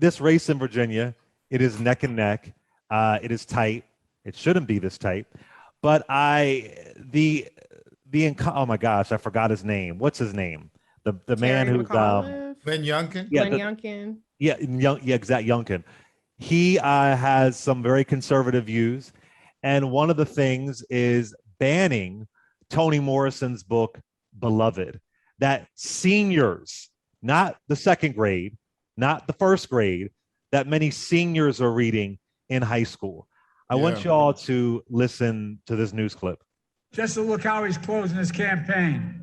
this race in Virginia, it is neck and neck. It is tight. It shouldn't be this tight. But oh my gosh, I forgot his name. What's his name? The man who's Glenn Youngkin. Yeah, Glenn Youngkin. Yeah, exact Youngkin. He has some very conservative views, and one of the things is banning Toni Morrison's book Beloved, that seniors, not the second grade, not the first grade, that many seniors are reading in high school. I want you all to listen to this news clip. Just to look how he's closing his campaign.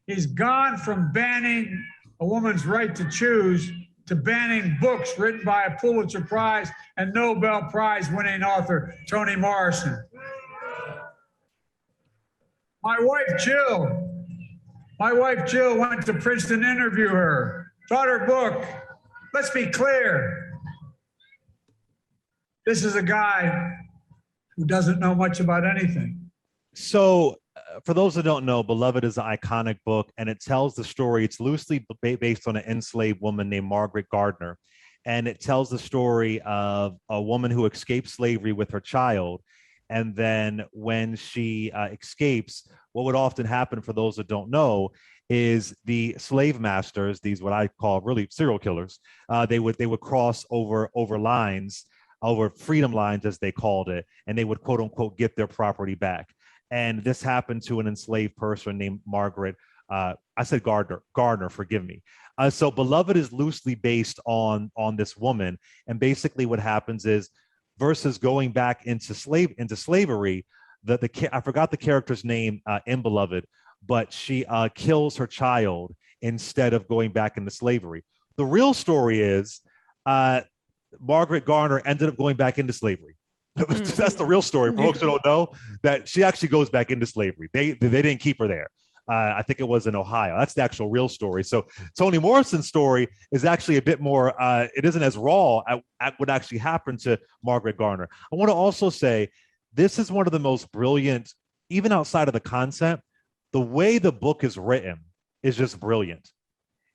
He's gone from banning a woman's right to choose to banning books written by a Pulitzer Prize and Nobel Prize winning author, Toni Morrison. My wife, Jill went to Princeton to interview her, brought her book. Let's be clear. This is a guy who doesn't know much about anything. So for those that don't know, Beloved is an iconic book, and it tells the story. It's loosely based on an enslaved woman named Margaret Gardner. And it tells the story of a woman who escaped slavery with her child. And then when she escapes, what would often happen, for those that don't know, is the slave masters, these what I call really serial killers, they would cross over lines, over freedom lines, as they called it, and they would, quote unquote, get their property back. And this happened to an enslaved person named Margaret. I said Gardner, forgive me. So Beloved is loosely based on this woman. And basically what happens is, versus going back into slavery, I forgot the character's name in Beloved, but she kills her child instead of going back into slavery. The real story is Margaret Gardner ended up going back into slavery. That's the real story. For folks who don't know, that she actually goes back into slavery. They didn't keep her there. I think it was in Ohio. That's the actual real story. So Toni Morrison's story is actually a bit more, it isn't as raw at what actually happened to Margaret Gardner. I want to also say, this is one of the most brilliant, even outside of the concept, the way the book is written is just brilliant.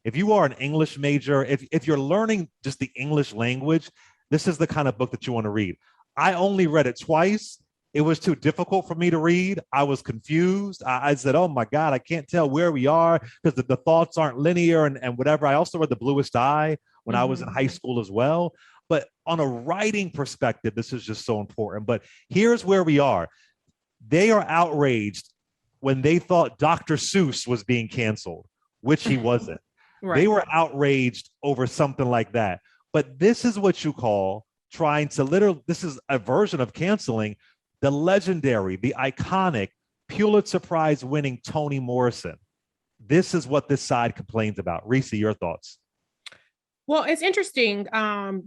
If you are an English major, if you're learning just the English language, this is the kind of book that you want to read. I only read it twice. It was too difficult for me to read. I was confused. I said, oh my God, I can't tell where we are, because the thoughts aren't linear and whatever. I also read The Bluest Eye when I was in high school as well. But on a writing perspective, this is just so important. But here's where we are. They are outraged when they thought Dr. Seuss was being canceled, which he wasn't. Right. They were outraged over something like that. But this is what you call trying to literally, this is a version of canceling the legendary, the iconic Pulitzer Prize winning Toni Morrison. This is what this side complains about. Reese, your thoughts? Well, it's interesting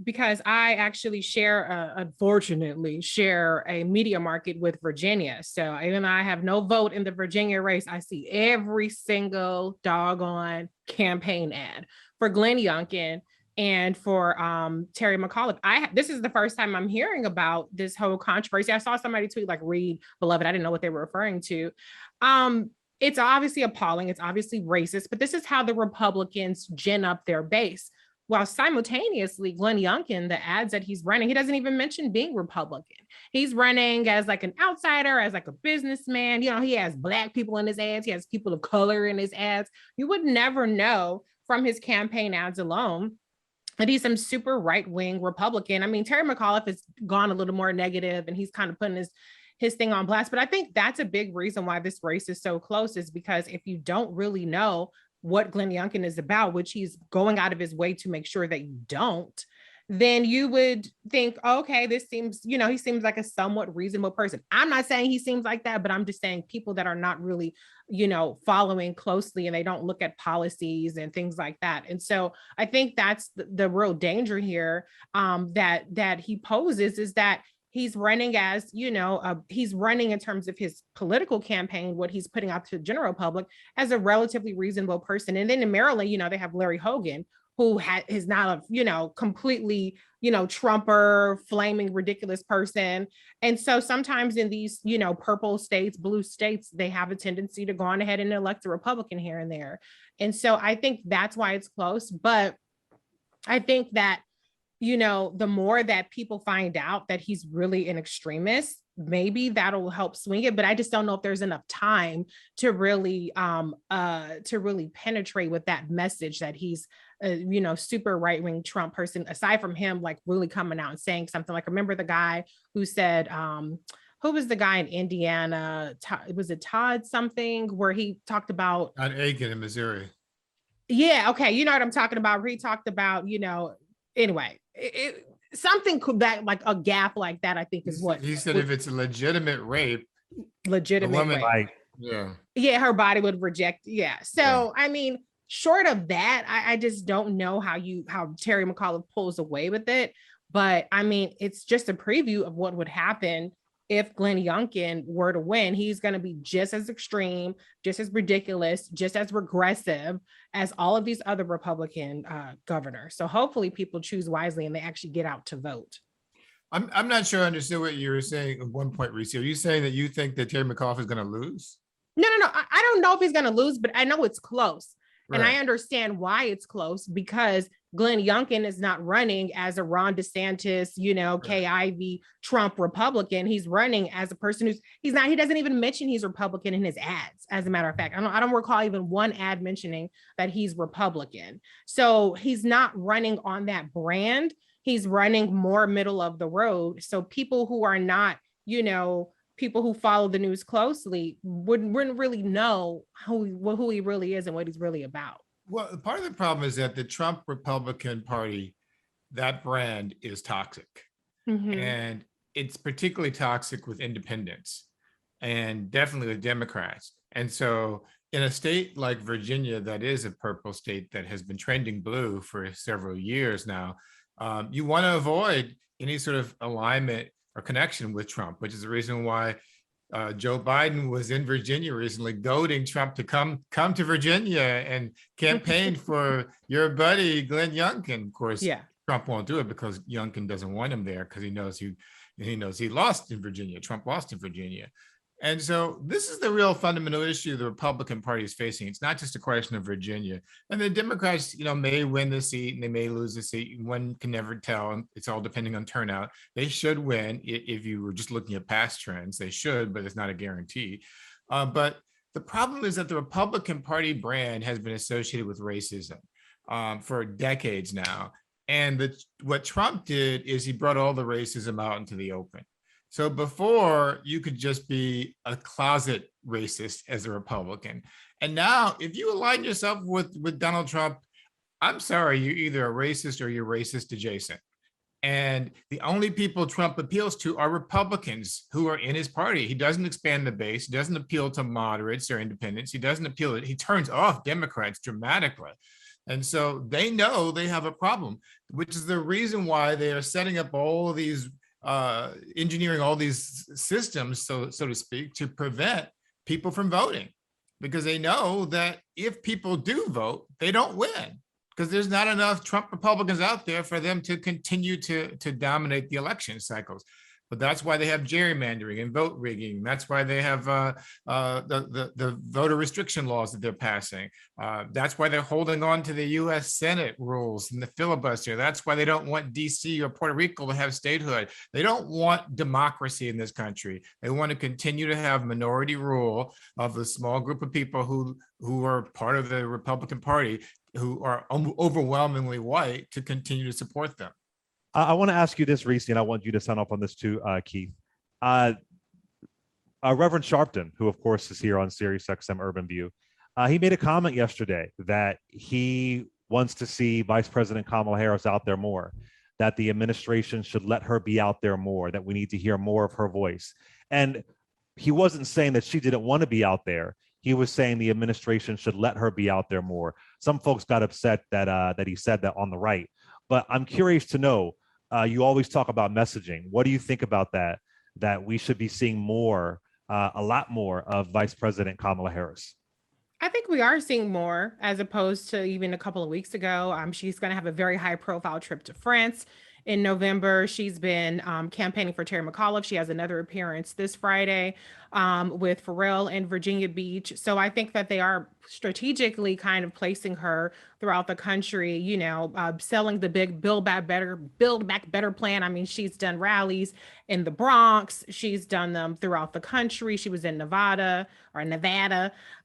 because I actually unfortunately share a media market with Virginia. So even though I have no vote in the Virginia race, I see every single doggone campaign ad for Glenn Youngkin and for Terry McAuliffe. This is the first time I'm hearing about this whole controversy. I saw somebody tweet like, read Beloved. I didn't know what they were referring to. It's obviously appalling. It's obviously racist, but this is how the Republicans gin up their base. While simultaneously, Glenn Youngkin, the ads that he's running, he doesn't even mention being Republican. He's running as like an outsider, as like a businessman. You know, he has Black people in his ads. He has people of color in his ads. You would never know from his campaign ads alone that he's some super right-wing Republican. I mean, Terry McAuliffe has gone a little more negative and he's kind of putting his thing on blast. But I think that's a big reason why this race is so close, is because if you don't really know what Glenn Youngkin is about, which he's going out of his way to make sure that you don't, then you would think, okay, this seems, he seems like a somewhat reasonable person. I'm not saying he seems like that, but I'm just saying people that are not really, following closely and they don't look at policies and things like that. And so I think that's the real danger here that he poses, is that he's running as, he's running in terms of his political campaign, what he's putting out to the general public, as a relatively reasonable person. And then in Maryland, they have Larry Hogan, who is not a, completely, Trumper, flaming, ridiculous person. And so sometimes in these, purple states, blue states, they have a tendency to go on ahead and elect a Republican here and there. And so I think that's why it's close. But I think that the more that people find out that he's really an extremist, maybe that'll help swing it. But I just don't know if there's enough time to really penetrate with that message that he's super right-wing Trump person, aside from him like really coming out and saying something. Like, remember the guy who said, who was the guy in Indiana? Was it Todd something, where he talked about Todd Aiken in Missouri? Yeah, okay, you know what I'm talking about. Where he talked about, anyway, something that like a gap like that, I think is what he said. If it's a legitimate rape, legitimate woman, rape. Like, Yeah, her body would reject. Yeah. So, I mean, short of that, I just don't know how Terry McAuliffe pulls away with it. But I mean, it's just a preview of what would happen if Glenn Youngkin were to win. He's going to be just as extreme, just as ridiculous, just as regressive as all of these other Republican governors. So hopefully people choose wisely and they actually get out to vote. I'm not sure I understood what you were saying at one point, Reese. Are you saying that you think that Terry McAuliffe is going to lose? No. I don't know if he's going to lose, but I know it's close. Right. And I understand why it's close, because Glenn Youngkin is not running as a Ron DeSantis, Kay Ivey, Trump Republican. He's running as a person he doesn't even mention he's Republican in his ads. As a matter of fact, I don't recall even one ad mentioning that he's Republican. So he's not running on that brand. He's running more middle of the road. So people who are not, people who follow the news closely wouldn't really know who he really is and what he's really about. Well, part of the problem is that the Trump Republican Party, that brand is toxic. Mm-hmm. And it's particularly toxic with independents and definitely with Democrats. And so in a state like Virginia, that is a purple state that has been trending blue for several years now, you want to avoid any sort of alignment or connection with Trump, which is the reason why Joe Biden was in Virginia recently, goading Trump to come to Virginia and campaign for your buddy Glenn Youngkin. Of course, Trump won't do it because Youngkin doesn't want him there because he knows he lost in Virginia. Trump lost in Virginia. And so this is the real fundamental issue the Republican Party is facing. It's not just a question of Virginia. And the Democrats, may win the seat and they may lose the seat. One can never tell. It's all depending on turnout. They should win. If you were just looking at past trends, they should, but it's not a guarantee. But the problem is that the Republican Party brand has been associated with racism for decades now. And what Trump did is he brought all the racism out into the open. So before, you could just be a closet racist as a Republican. And now, if you align yourself with Donald Trump, I'm sorry, you're either a racist or you're racist adjacent. And the only people Trump appeals to are Republicans who are in his party. He doesn't expand the base. He doesn't appeal to moderates or independents. He turns off Democrats dramatically. And so they know they have a problem, which is the reason why they are setting up all of these engineering all these systems, so to speak, to prevent people from voting, because they know that if people do vote, they don't win because there's not enough Trump Republicans out there for them to continue to dominate the election cycles. But that's why they have gerrymandering and vote rigging. That's why they have the voter restriction laws that they're passing. That's why they're holding on to the U.S. Senate rules and the filibuster. That's why they don't want D.C. or Puerto Rico to have statehood. They don't want democracy in this country. They want to continue to have minority rule of the small group of people who are part of the Republican Party, who are overwhelmingly white, to continue to support them. I want to ask you this, Reese, and I want you to sign off on this too, Keith. Reverend Sharpton, who of course is here on Sirius XM Urban View, he made a comment yesterday that he wants to see Vice President Kamala Harris out there more, that the administration should let her be out there more, that we need to hear more of her voice. And he wasn't saying that she didn't want to be out there. He was saying the administration should let her be out there more. Some folks got upset that he said that on the right. But I'm curious to know, you always talk about messaging. What do you think about that we should be seeing more, a lot more of Vice President Kamala Harris? I think we are seeing more as opposed to even a couple of weeks ago. She's going to have a very high profile trip to France in November. She's been campaigning for Terry McAuliffe. She has another appearance this Friday with Pharrell in Virginia Beach. So I think that they are strategically kind of placing her throughout the country, you know, selling the big Build Back Better plan. I mean, she's done rallies in the Bronx. She's done them throughout the country. She was in Nevada.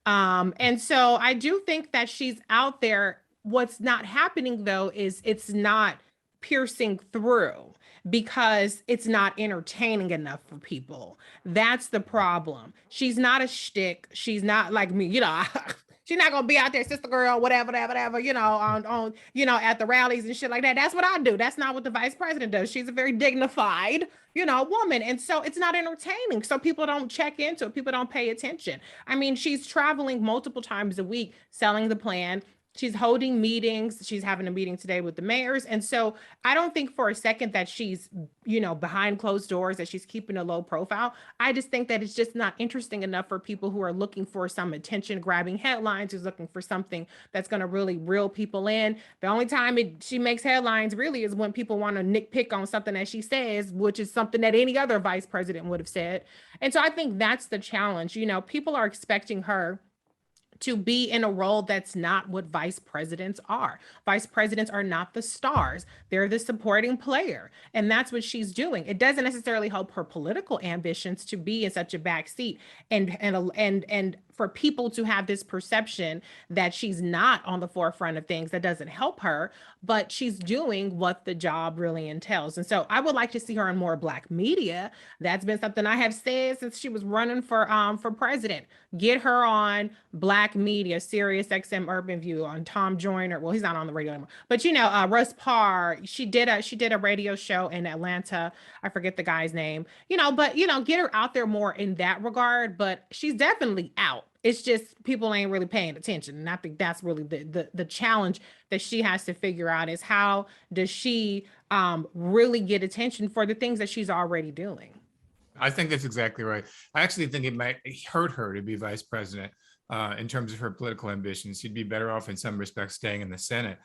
And so I do think that she's out there. What's not happening though is it's not piercing through because it's not entertaining enough for people. That's the problem. She's not a shtick. She's not like me, you know. She's not gonna be out there, sister girl, whatever, you know, on you know, at the rallies and shit like that. That's what I do. That's not what the vice president does. She's a very dignified, you know, woman. And so it's not entertaining. So people don't check into it. People don't pay attention. I mean, she's traveling multiple times a week selling the plan. She's holding meetings. She's having a meeting today with the mayors. And so I don't think for a second that she's, you know, behind closed doors, that she's keeping a low profile. I just think that it's just not interesting enough for people who are looking for some attention grabbing headlines, who's looking for something that's going to really reel people in. The only time she makes headlines really is when people want to nitpick on something that she says, which is something that any other vice president would have said. And so I think that's the challenge. You know, people are expecting her to be in a role that's not what vice presidents are. Vice presidents are not the stars. They're the supporting player. And that's what she's doing. It doesn't necessarily help her political ambitions to be in such a backseat and for people to have this perception that she's not on the forefront of things. That doesn't help her, but she's doing what the job really entails. And so I would like to see her in more Black media. That's been something I have said since she was running for president. Get her on Black media, Sirius XM Urban View, on Tom Joyner. Well, he's not on the radio anymore, but you know, Russ Parr, she did a radio show in Atlanta. I forget the guy's name, you know, but you know, get her out there more in that regard, but she's definitely out. It's just people ain't really paying attention. And I think that's really the challenge that she has to figure out, is how does she really get attention for the things that she's already doing? I think that's exactly right. I actually think it might hurt her to be vice president in terms of her political ambitions. She'd be better off in some respects staying in the Senate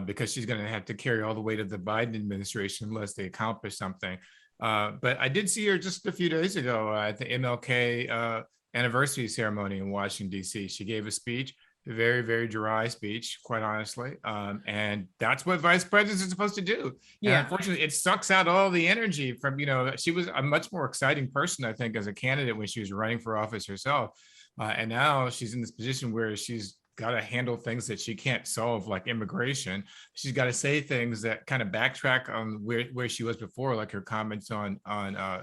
because she's going to have to carry all the weight of the Biden administration unless they accomplish something. But I did see her just a few days ago at the MLK anniversary ceremony in Washington, D.C. She gave a speech, a very, very dry speech, quite honestly. And that's what vice presidents are supposed to do. Yeah. And unfortunately, it sucks out all the energy from, you know, she was a much more exciting person, I think, as a candidate when she was running for office herself. And now she's in this position where she's got to handle things that she can't solve, like immigration. She's got to say things that kind of backtrack on where she was before, like her comments on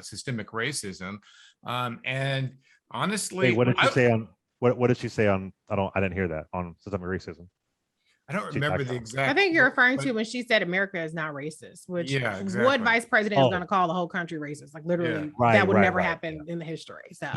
systemic racism. And honestly, wait, what did she say on what did she say on? I didn't hear that on systemic racism. I don't remember the exact. I think you're referring to when she said America is not racist, which exactly. What vice president is going to call the whole country racist? Like literally, that would never happen in the history. So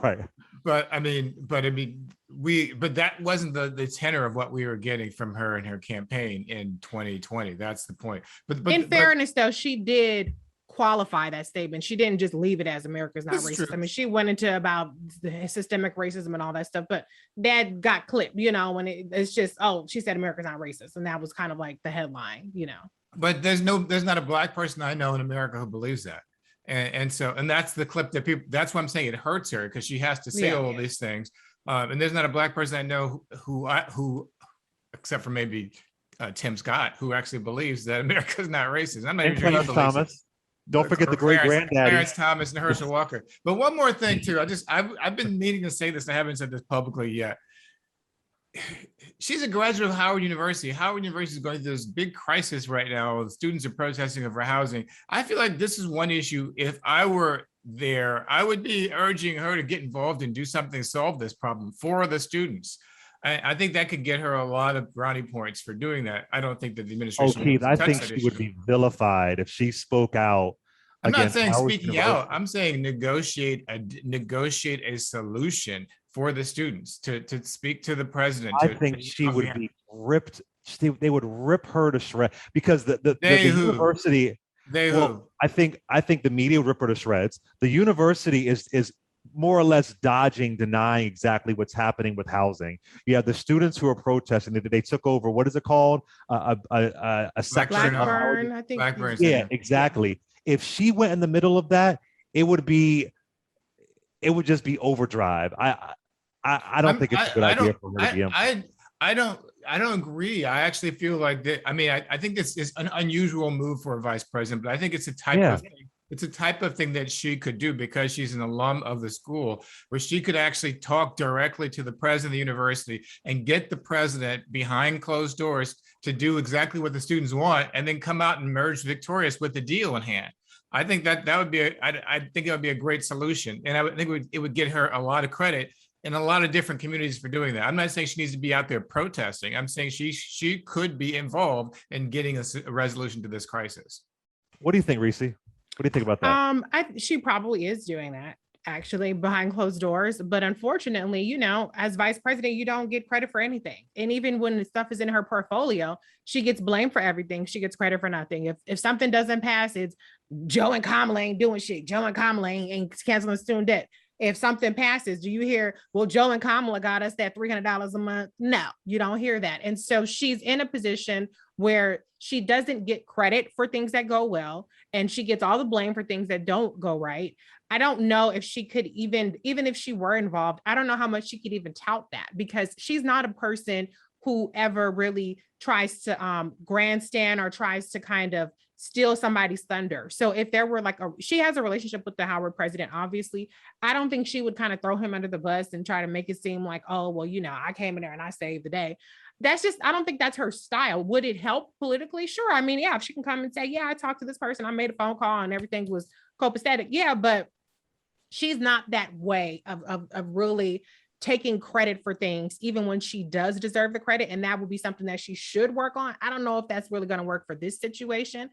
right. But that wasn't the tenor of what we were getting from her in her campaign in 2020. That's the point. But in fairness, though, she did qualify that statement. She didn't just leave it as America's not racist. True. I mean, she went into about the systemic racism and all that stuff, but that got clipped, you know, when it's just, oh, she said America's not racist. And that was kind of like the headline, you know. But there's not a Black person I know in America who believes that. And that's the clip that people, that's what I'm saying. It hurts her because she has to say all these things. And there's not a Black person I know who except for maybe Tim Scott, who actually believes that America's not racist. I'm not even sure he believes Thomas. It. Don't forget the great granddaddy, Clarence Thomas and Herschel Walker. But one more thing too, I've been meaning to say this. I haven't said this publicly yet. She's a graduate of Howard University. Howard University is going through this big crisis right now. The students are protesting over housing. I feel like this is one issue. If I were there, I would be urging her to get involved and do something to solve this problem for the students. I think that could get her a lot of brownie points for doing that. I don't think that the administration. Oh, Keith, I think she would be vilified if she spoke out. I'm not saying speaking out. I'm saying negotiate a solution for the students to speak to the president. I think she would be ripped. They would rip her to shreds because the university. I think the media would rip her to shreds. The university is more or less dodging, denying exactly what's happening with housing. You have the students who are protesting that they took over. What is it called? A section of Blackburn, I think. Blackburn yeah, Center. exactly. If she went in the middle of that, it would just be overdrive. I don't think it's a good idea for her to be in. I don't agree. I actually feel like that. I mean, I think this is an unusual move for a vice president, but I think it's a type of thing. It's a type of thing that she could do because she's an alum of the school, where she could actually talk directly to the president of the university and get the president behind closed doors to do exactly what the students want, and then come out and emerge victorious with the deal in hand. I think that would be I think it would be a great solution, and I would think it would get her a lot of credit in a lot of different communities for doing that. I'm not saying she needs to be out there protesting. I'm saying she could be involved in getting a resolution to this crisis. What do you think, Reese? What do you think about that? She probably is doing that actually behind closed doors, but unfortunately, you know, as vice president, you don't get credit for anything. And even when the stuff is in her portfolio, she gets blamed for everything. She gets credit for nothing. If something doesn't pass, it's Joe and Kamala ain't doing shit. Joe and Kamala ain't canceling student debt. If something passes, do you hear, well, Joe and Kamala got us that $300 a month? No, you don't hear that. And so she's in a position where she doesn't get credit for things that go well, and she gets all the blame for things that don't go right. I don't know if she could even if she were involved, I don't know how much she could even tout that, because she's not a person who ever really tries to grandstand or tries to kind of steal somebody's thunder. So if there were she has a relationship with the Howard president, obviously, I don't think she would kind of throw him under the bus and try to make it seem like, oh, well, you know, I came in there and I saved the day. That's just, I don't think that's her style. Would it help politically? Sure. I mean, yeah, if she can come and say, yeah, I talked to this person, I made a phone call and everything was copacetic. Yeah, but she's not that way of really taking credit for things, even when she does deserve the credit. And that would be something that she should work on. I don't know if that's really going to work for this situation.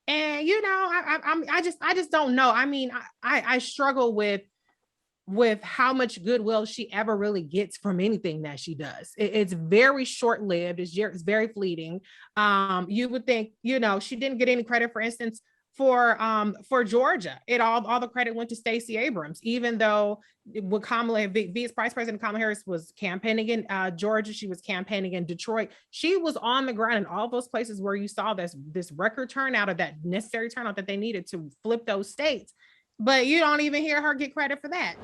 And, you know, I just don't know. I mean, I struggle with how much goodwill she ever really gets from anything that she does. It's very short-lived. It's very fleeting. You would think, you know, she didn't get any credit, for instance, for Georgia. All the credit went to Stacey Abrams, even though with Kamala, Vice President Kamala Harris was campaigning in Georgia, she was campaigning in Detroit. She was on the ground in all those places where you saw this record turnout, of that necessary turnout that they needed to flip those states. But you don't even hear her get credit for that.